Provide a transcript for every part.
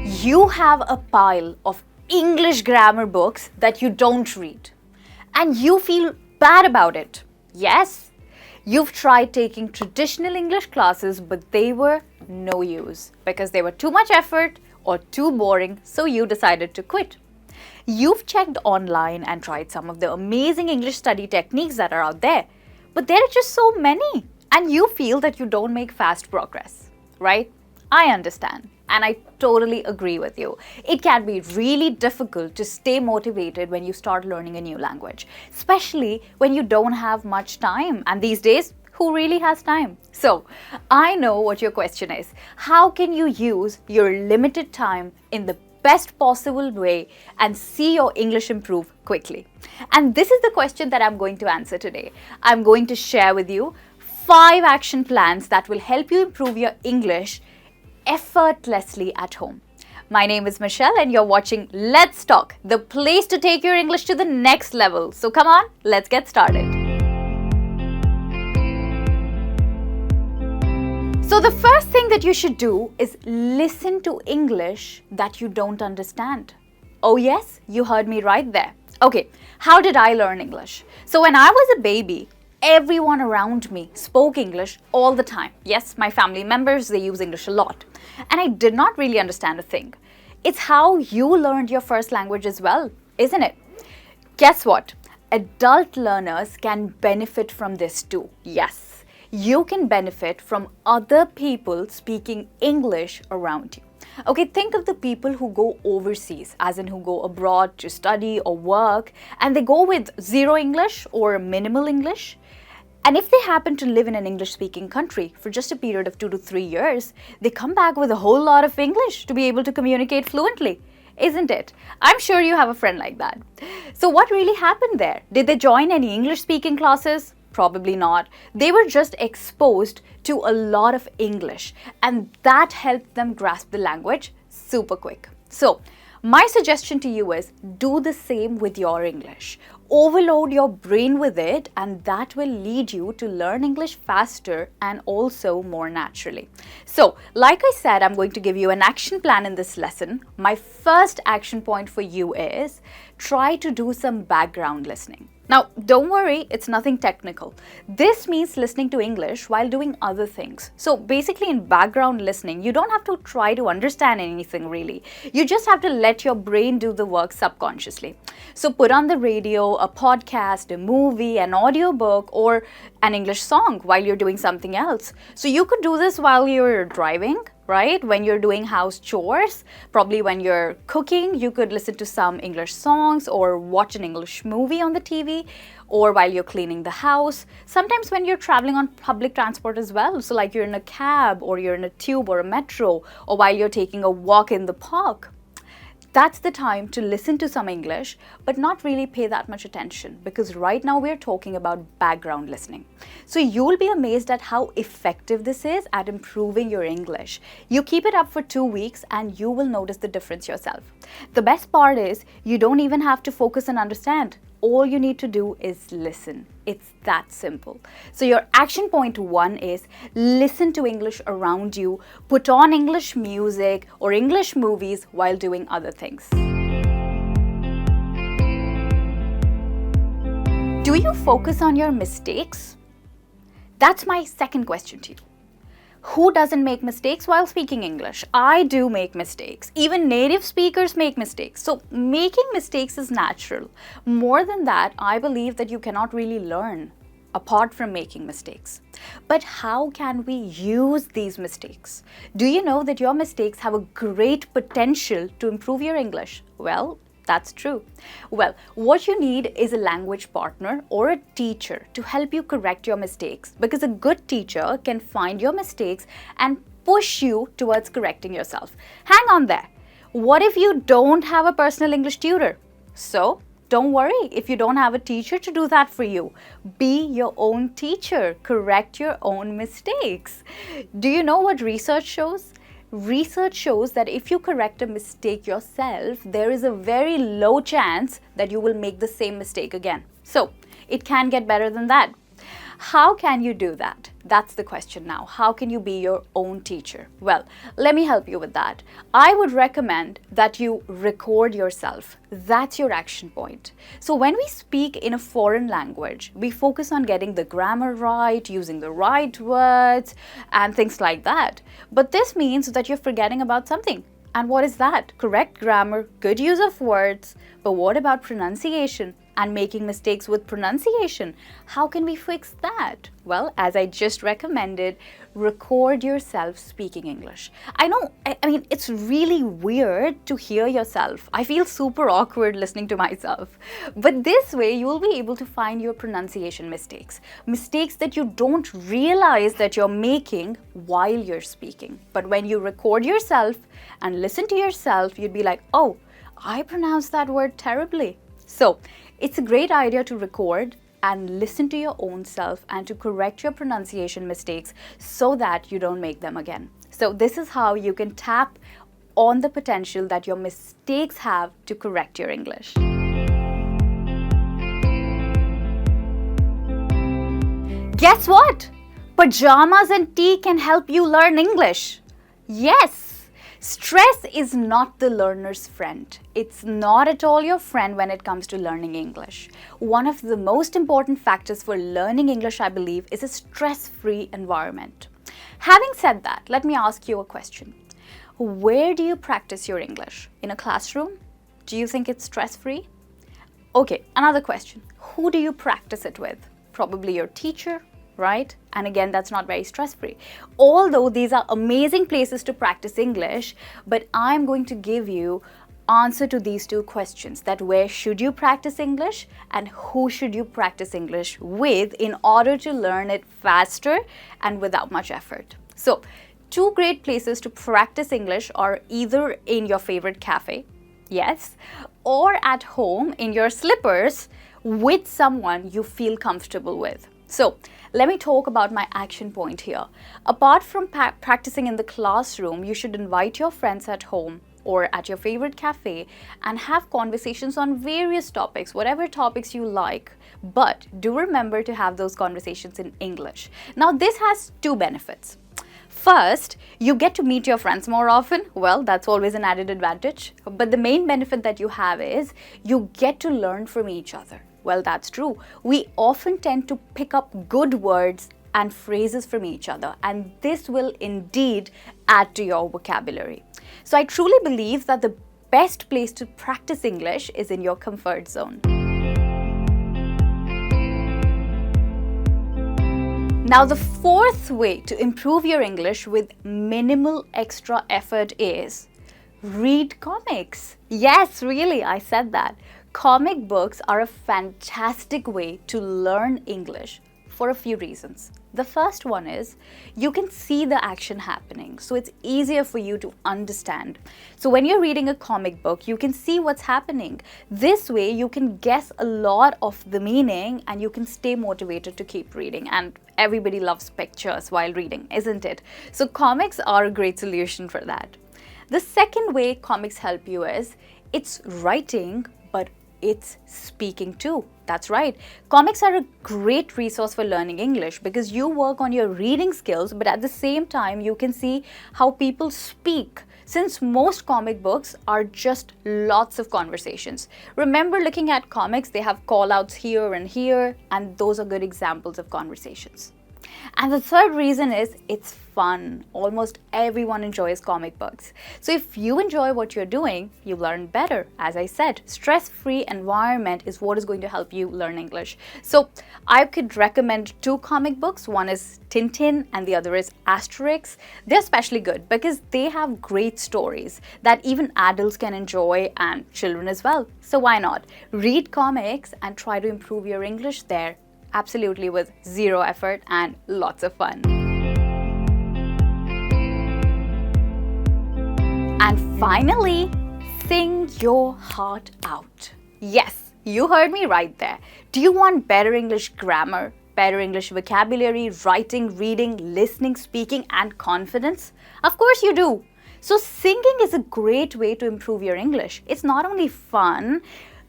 You have a pile of English grammar books that you don't read, and you feel bad about it. Yes, you've tried taking traditional English classes, but they were no use because they were too much effort or too boring, so you decided to quit. You've checked online and tried some of the amazing English study techniques that are out there, but there are just so many, and you feel that you don't make fast progress, right? I understand, and I totally agree with you. It can be really difficult to stay motivated when you start learning a new language, especially when you don't have much time. And these days, who really has time? So, I know what your question is. How can you use your limited time in the best possible way and see your English improve quickly? And this is the question that I'm going to answer today. I'm going to share with you 5 action plans that will help you improve your English effortlessly at home. My name is Michelle and you're watching Let's Talk, the place to take your English to the next level. So come on, let's get started. So the first thing that you should do is listen to English that you don't understand. Oh yes, you heard me right there. Okay, how did I learn English? So when I was a baby, everyone around me spoke English all the time. Yes, my family members, they use English a lot. And I did not really understand a thing. It's how you learned your first language as well, isn't it? Guess what? Adult learners can benefit from this too. Yes, you can benefit from other people speaking English around you. Okay, think of the people who go overseas, as in who go abroad to study or work, and they go with zero English or minimal English. And if they happen to live in an English-speaking country for just a period of 2 to 3 years, they come back with a whole lot of English to be able to communicate fluently, isn't it? I'm sure you have a friend like that. So what really happened there? Did they join any English-speaking classes? Probably not. They were just exposed to a lot of English, and that helped them grasp the language super quick. So, my suggestion to you is do the same with your English. Overload your brain with it, and that will lead you to learn English faster and also more naturally. So, like I said, I'm going to give you an action plan in this lesson. My first action point for you is try to do some background listening. Now, don't worry, it's nothing technical. This means listening to English while doing other things. So basically in background listening, you don't have to try to understand anything really. You just have to let your brain do the work subconsciously. So put on the radio, a podcast, a movie, an audiobook, or an English song while you're doing something else. So you could do this while you're driving, right? When you're doing house chores, probably when you're cooking, you could listen to some English songs or watch an English movie on the TV, or while you're cleaning the house. Sometimes when you're traveling on public transport as well, so like you're in a cab or you're in a tube or a metro, or while you're taking a walk in the park. That's the time to listen to some English, but not really pay that much attention, because right now we're talking about background listening. So you'll be amazed at how effective this is at improving your English. You keep it up for 2 weeks and you will notice the difference yourself. The best part is you don't even have to focus and understand. All you need to do is listen. It's that simple. So your action point 1 is listen to English around you, put on English music or English movies while doing other things. Do you focus on your mistakes? That's my second question to you. Who doesn't make mistakes while speaking English? I do make mistakes. Even native speakers make mistakes. So making mistakes is natural. More than that, I believe that you cannot really learn apart from making mistakes. But how can we use these mistakes? Do you know that your mistakes have a great potential to improve your English? Well, that's true. Well, what you need is a language partner or a teacher to help you correct your mistakes, because a good teacher can find your mistakes and push you towards correcting yourself. Hang on there. What if you don't have a personal English tutor? So, don't worry if you don't have a teacher to do that for you. Be your own teacher. Correct your own mistakes. Do you know what research shows? Research shows that if you correct a mistake yourself, there is a very low chance that you will make the same mistake again. So, it can get better than that. how can you do that? That's the question now. How can you be your own teacher? Well, let me help you with that. I would recommend that you record yourself. That's your action point. So when we speak in a foreign language, we focus on getting the grammar right, using the right words, and things like that. But this means that you're forgetting about something. And what is that? Correct grammar, good use of words. But what about pronunciation and making mistakes with pronunciation? How can we fix that? Well, as I just recommended, record yourself speaking English. I know, I mean, it's really weird to hear yourself. I feel super awkward listening to myself. But this way, you will be able to find your pronunciation mistakes. Mistakes that you don't realize that you're making while you're speaking. But when you record yourself and listen to yourself, you'd be like, oh, I pronounced that word terribly. So it's a great idea to record and listen to your own self and to correct your pronunciation mistakes so that you don't make them again. So this is how you can tap on the potential that your mistakes have to correct your English. Guess what? Pajamas and tea can help you learn English. Yes! Stress is not the learner's friend. It's not at all your friend when it comes to learning English. One of the most important factors for learning English, I believe, is a stress-free environment. Having said that, let me ask you a question. Where do you practice your English? In a classroom? Do you think it's stress-free? Okay, another question. Who do you practice it with? Probably your teacher, right? And again, that's not very stress-free. Although these are amazing places to practice English, but I'm going to give you answer to these two questions, that where should you practice English and who should you practice English with in order to learn it faster and without much effort. So, two great places to practice English are either in your favorite cafe, yes, or at home in your slippers with someone you feel comfortable with. So, let me talk about my action point here. Apart from practicing in the classroom, you should invite your friends at home or at your favorite cafe and have conversations on various topics, whatever topics you like. But do remember to have those conversations in English. Now, this has two benefits. First, you get to meet your friends more often. Well, that's always an added advantage. But the main benefit that you have is you get to learn from each other. Well, that's true. We often tend to pick up good words and phrases from each other, and this will indeed add to your vocabulary. So I truly believe that the best place to practice English is in your comfort zone. Now, the fourth way to improve your English with minimal extra effort is read comics. Yes, really, I said that. Comic books are a fantastic way to learn English for a few reasons. The first one is you can see the action happening, so it's easier for you to understand. So when you're reading a comic book, you can see what's happening. This way, you can guess a lot of the meaning and you can stay motivated to keep reading. And everybody loves pictures while reading, isn't it? So comics are a great solution for that. The second way comics help you is it's writing, but it's speaking too. That's right. Comics are a great resource for learning English because you work on your reading skills, but at the same time, you can see how people speak. Since most comic books are just lots of conversations. Remember, looking at comics, they have call-outs here, and those are good examples of conversations. And the third reason is it's fun. Almost everyone enjoys comic books. So if you enjoy what you're doing, you learn better. As I said, stress-free environment is what is going to help you learn English. So I could recommend two comic books. One is Tintin and the other is Asterix. They're especially good because they have great stories that even adults can enjoy and children as well. So why not? Read comics and try to improve your English there. Absolutely, with zero effort and lots of fun. And finally, sing your heart out. Yes, you heard me right there. Do you want better English grammar, better English vocabulary, writing, reading, listening, speaking, and confidence? Of course you do. So singing is a great way to improve your English. It's not only fun,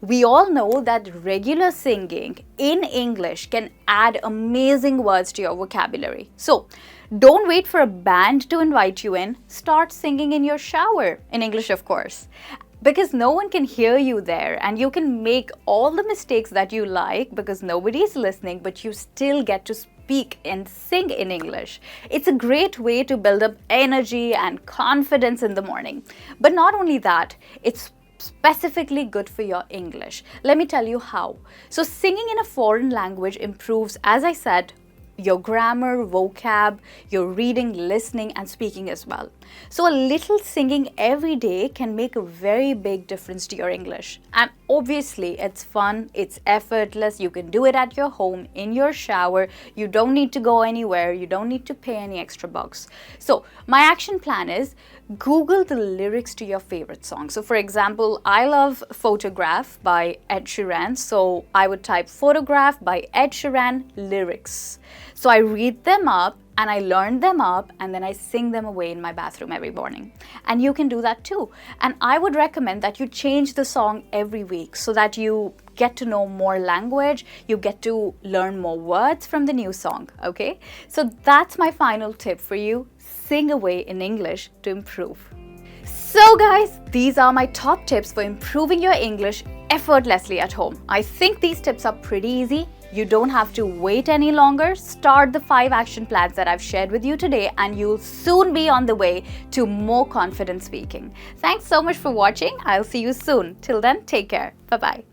We all know that regular singing in English can add amazing words to your vocabulary. So, don't wait for a band to invite you in. Start singing in your shower, in English, of course. Because no one can hear you there, and you can make all the mistakes that you like because nobody is listening, but you still get to speak and sing in English. It's a great way to build up energy and confidence in the morning. But not only that, it's specifically good for your English. Let me tell you how. So singing in a foreign language improves, as I said, your grammar, vocab, your reading, listening, and speaking as well. So a little singing every day can make a very big difference to your English. And obviously, it's fun, it's effortless, you can do it at your home, in your shower, you don't need to go anywhere, you don't need to pay any extra bucks. So my action plan is Google the lyrics to your favorite song. So for example, I love Photograph by Ed Sheeran. So I would type Photograph by Ed Sheeran lyrics. So I read them up and I learn them up and then I sing them away in my bathroom every morning. And you can do that too. And I would recommend that you change the song every week so that you get to know more language, you get to learn more words from the new song, okay? So that's my final tip for you. Sing away in English to improve. So guys, these are my top tips for improving your English effortlessly at home. I think these tips are pretty easy. You don't have to wait any longer. Start the 5 action plans that I've shared with you today and you'll soon be on the way to more confident speaking. Thanks so much for watching. I'll see you soon. Till then, take care. Bye-bye.